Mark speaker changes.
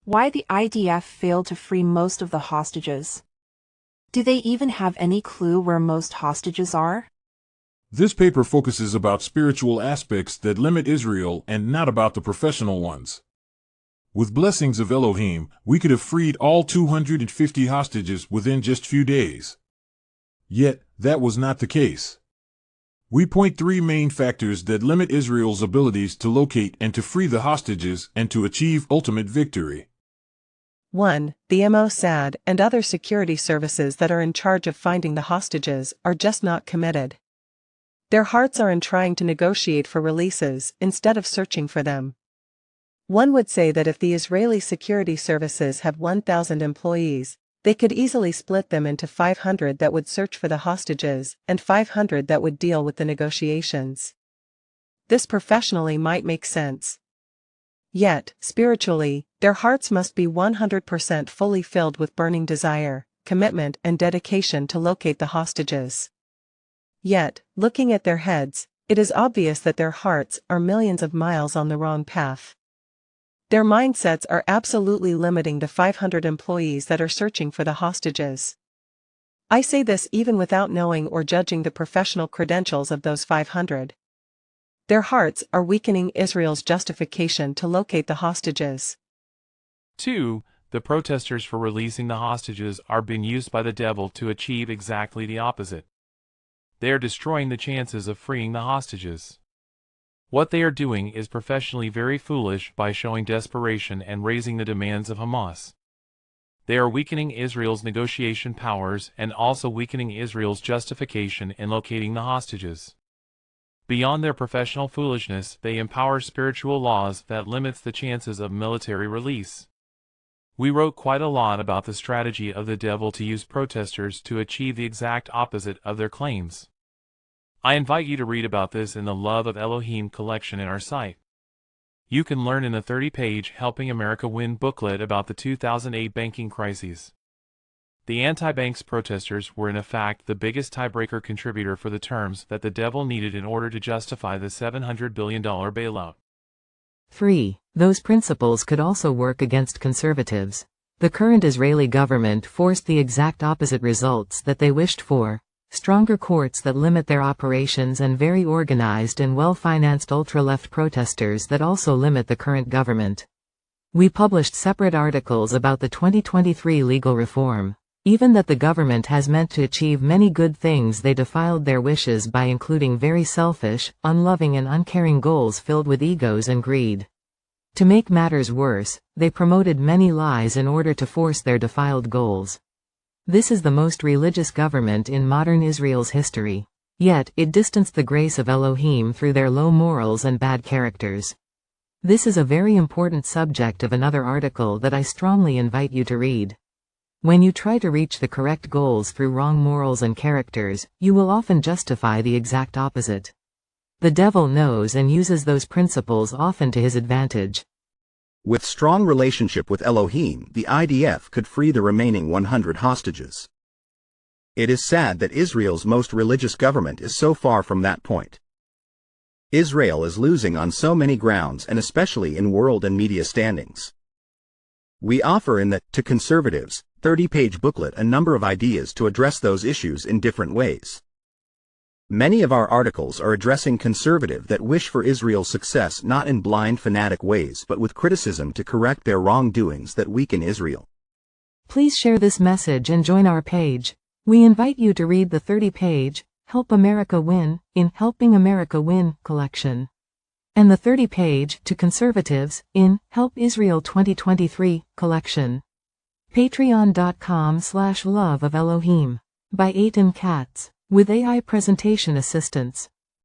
Speaker 1: Why the IDF failed to free most of the hostages. Do they even have any clue where most hostages are?
Speaker 2: This paper focuses about spiritual aspects that limit Israel and not about the professional ones. With blessings of Elohim, we could have freed all 250 hostages within just few days. Yet, that was not the case. We point three main factors that limit Israel's abilities to locate and to free the hostages and to achieve ultimate victory.
Speaker 3: 1. The Mossad and other security services that are in charge of finding the hostages are just not committed. Their hearts are in trying to negotiate for releases instead of searching for them. One would say that if the Israeli security services have 1,000 employees, they could easily split them into 500 that would search for the hostages and 500 that would deal with the negotiations. This professionally might make sense. Yet, spiritually, their hearts must be 100% fully filled with burning desire, commitment and dedication to locate the hostages. Yet, looking at their heads, it is obvious that their hearts are millions of miles on the wrong path. Their mindsets are absolutely limiting the 500 employees that are searching for the hostages. I say this even without knowing or judging the professional credentials of those 500. Their hearts are weakening Israel's justification to locate the hostages.
Speaker 4: 2. The protesters for releasing the hostages are being used by the devil to achieve exactly the opposite. They are destroying the chances of freeing the hostages. What they are doing is professionally very foolish by showing desperation and raising the demands of Hamas. They are weakening Israel's negotiation powers and also weakening Israel's justification in locating the hostages. Beyond their professional foolishness, they empower spiritual laws that limits the chances of military release. We wrote quite a lot about the strategy of the devil to use protesters to achieve the exact opposite of their claims. I invite you to read about this in the Love of Elohim collection in our site. You can learn in the 30-page Helping America Win booklet about the 2008 banking crises. The anti-banks protesters were in fact the biggest tiebreaker contributor for the terms that the devil needed in order to justify the $700 billion bailout.
Speaker 5: 3. Those principles could also work against conservatives. The current Israeli government forced the exact opposite results that they wished for. Stronger courts that limit their operations and very organized and well-financed ultra-left protesters that also limit the current government. We published separate articles about the 2023 legal reform. Even that the government has meant to achieve many good things, they defiled their wishes by including very selfish, unloving and uncaring goals filled with egos and greed. To make matters worse, they promoted many lies in order to force their defiled goals. This is the most religious government in modern Israel's history. Yet, it distanced the grace of Elohim through their low morals and bad characters. This is a very important subject of another article that I strongly invite you to read. When you try to reach the correct goals through wrong morals and characters, you will often justify the exact opposite. The devil knows and uses those principles often to his advantage.
Speaker 6: With strong relationship with Elohim, the IDF could free the remaining 100 hostages. It is sad that Israel's most religious government is so far from that point. Israel is losing on so many grounds and especially in world and media standings. We offer in the To Conservatives 30-page booklet a number of ideas to address those issues in different ways. Many of our articles are addressing conservative that wish for Israel's success not in blind fanatic ways but with criticism to correct their wrongdoings that weaken Israel.
Speaker 5: Please share this message and join our page. We invite you to read the 30-page Help America Win in Helping America Win collection and the 30-page To Conservatives in Help Israel 2023 collection. Patreon.com/Love of Elohim by Eytan Katz with AI presentation assistance.